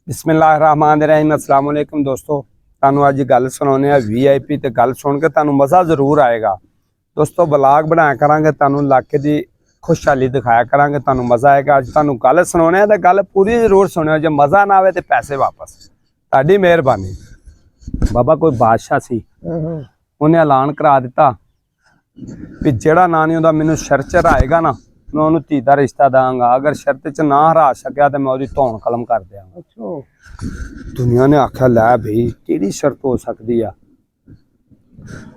बिस्मिल्लाहिर्रहमानिर्रहीम अस्सलाम वालेकुम दोस्तों, तुहानू अज गल सुनाने VIP ते गल सुन के तुहानू मज़ा जरूर आएगा। दोस्तों ब्लॉग बनाया करांगे, तुहानू इलाके की खुशहाली दिखाया करांगे, तुहानू मज़ा आएगा। अज तुहानू गल सुनाने ते गल पूरी जरूर सुनियो, जे मज़ा ना आवे ते पैसे वापस। तुहाडी मेहरबानी। बाबा कोई बादशाह सी, उन्हें ऐलान करा दिता भी जेड़ा ना नहीं उहदा मैनू शर्त च हराएगा ना, मैं उन्होंने धी का रिश्ता देंगा। अगर शर्त च ना हरा सकिया तो मैं उसकी धौन कलम कर देंगा। दुनिया ने आख्या लै भाई केड़ी शर्त हो सकती है।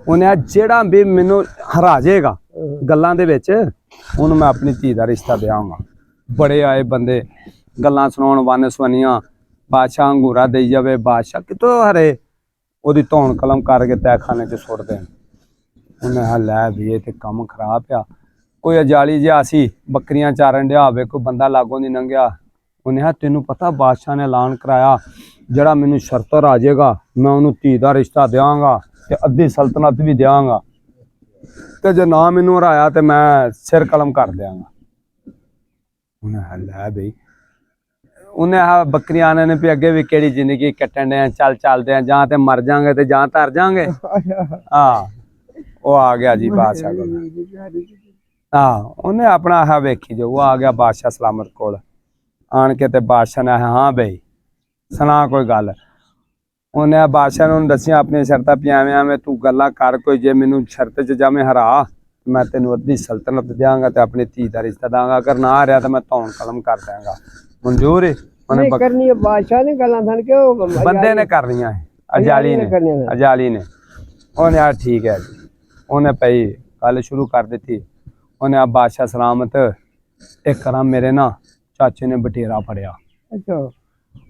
उन्हें जेड़ा भी मैनू हरा जाएगा गल्लां दे विच, उन्होंने मैं अपनी धी का रिश्ता देंगा। बड़े आए बंदे गल्लां सुनाउण वन सवनियां, बादशाह अंगूरा दई जावे, बादशाह कितों हरे उसकी धौन कलम करके तहखाने च सुट देन। उन्हें लै भी ये तो कम खराब आ। कोई अजाली जिहा सी बकरियां चारन दिया होवे, कोई बंदा लागों दी लंघिया, उन्हें तेनू पता बादशाह ने ऐलान कराया जड़ा मैनू शर्त आ जाएगा मैं उन्होंने धी का रिश्ता देंगा ते अद्धी सल्तनत भी देंगा, ते जे ना मैनू हराया तो मैं सिर कलम कर देंगा। उन्हें लै बई, उन्हें बकरियां आने ने भी अगे भी केड़ी जिंदगी कट्टन दे, चल चलते हैं, जां ते मर जाएंगे ते जां तर जाएंगे। हाँ वो आ गया जी बादशाह को। हाँ उन्हें अपना है वेखी जो, वो आ गया बादशाह सलामत कोल आन के, ते बादशाह ने हाँ बई सुना कोई गल। उन्हें बादशाह ने दसिया अपनी शर्तां पियाव्यां में, तू गल्लां कर कोई, जे मैनू शर्त च जावें हरा मैं तेनू अद्धी सल्तनत देंगा ते अपनी धी का रिश्ता देंगा, अगर ना हरिया तो मैं धौन कलम कर देंगा। मंजूर है? बंदे ने करनिया है, अजाली ने। उन्हें यार ठीक है जी, उन्हें भाई गल शुरू कर दी। उन्हें आप बादशाह सलामत एक करा मेरे ना चाचे ने बटेरा फड़िया।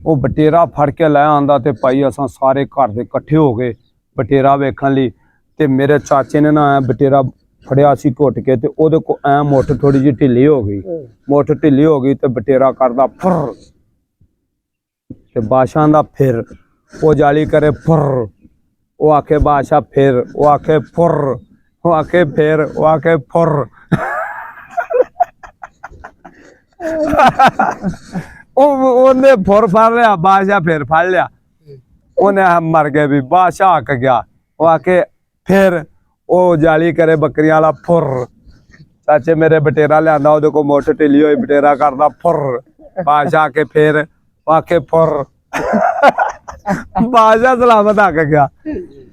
वो बटेरा फड़ के लै आंदा ते भाई असां सारे घर दे कट्ठे हो गए बटेरा वेखण लई। ते मेरे चाचे ने ना बटेरा फड़िया सी घुट के, ते ओहदे को ऐ मुठ थोड़ी जी ढिली हो गई, मुठ ढिली हो गई ते बटेरा करदा फुर, ते बादशाह दा फिर वो जाली करे फुर, वो आखे बादशाह फिर, वो आखे फुर, वो आखे फिर, वो आखे फुर। उन्हें फुर फड़ लिया, बादशाह फिर फड़ लिया, उन्हें मर गए भी। बादशाह हक गया, वो आके फिर वो जाली करे बकरियां वाला फुर। चाचे मेरे बटेरा लिया, वो को मुठ ढिली हुई, बटेरा करदा फुर, बादशाह के फिर, वो आके फुर। बादशाह सलामत हक गया,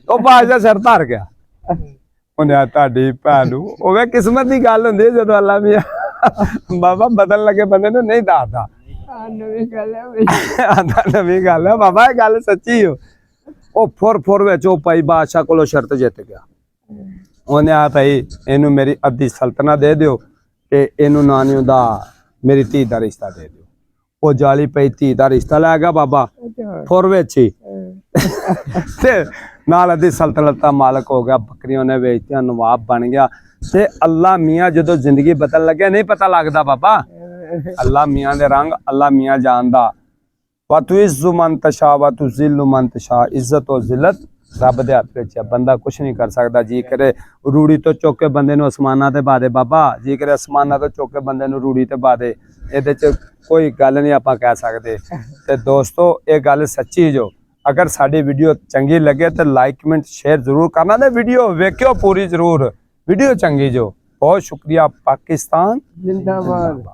वो बादशाह शर्त हार गया। उन्हें ताड़ी भैन नूं किस्मत की गल हुंदी है, जदों अल्लाह मियां बाबा बदल लगे बंदे नूं नहीं दसदा। नवीं गल है बाबा, ये गल सच्ची हो। वो फुर फुर विच ओ भाई बादशाह कोलों शर्त जित गया। उन्हें आ भाई इनू मेरी अद्धी सल्तनत दे दिओ ते इनू ना नहीं उदा मेरी धी का रिश्ता दे दिओ। वो जाली पई धी का रिश्ता लै गया बाबा फुर विच ही, ते नाल अद्धी सल्तनत का मालक हो गया। बकरियां ने बेचतियां, नवाब बन गया। ते अल्लाह मियाँ जो जिंदगी बदल लगे नहीं पता लगता बाबा, अल्लाह मियाँ दे रंग अल्लाह मियाँ जानदा। वा तू इज्जु मन तशा वा तू जिल्लु मन तशा, इज्जत और जिल्लत रब दे हथ विच है, बंदा कुछ नहीं कर सकता। जी करे रूड़ी तो चुक के बंदे नूं आसमानां ते पा दे बाबा, जी करे आसमानां तो चुक के बंदे नूं रूड़ी ते पा दे, इहदे च कोई गल नहीं आपां कह सकते। ते दोस्तों ये गल सच्ची जो, अगर साडी वीडियो चंगी लगे तो लाइक कमेंट शेयर जरूर करना, ते वीडियो वेख्यो पूरी जरूर, वीडियो चंगी जो। बहुत शुक्रिया। पाकिस्तान जिंदाबाद।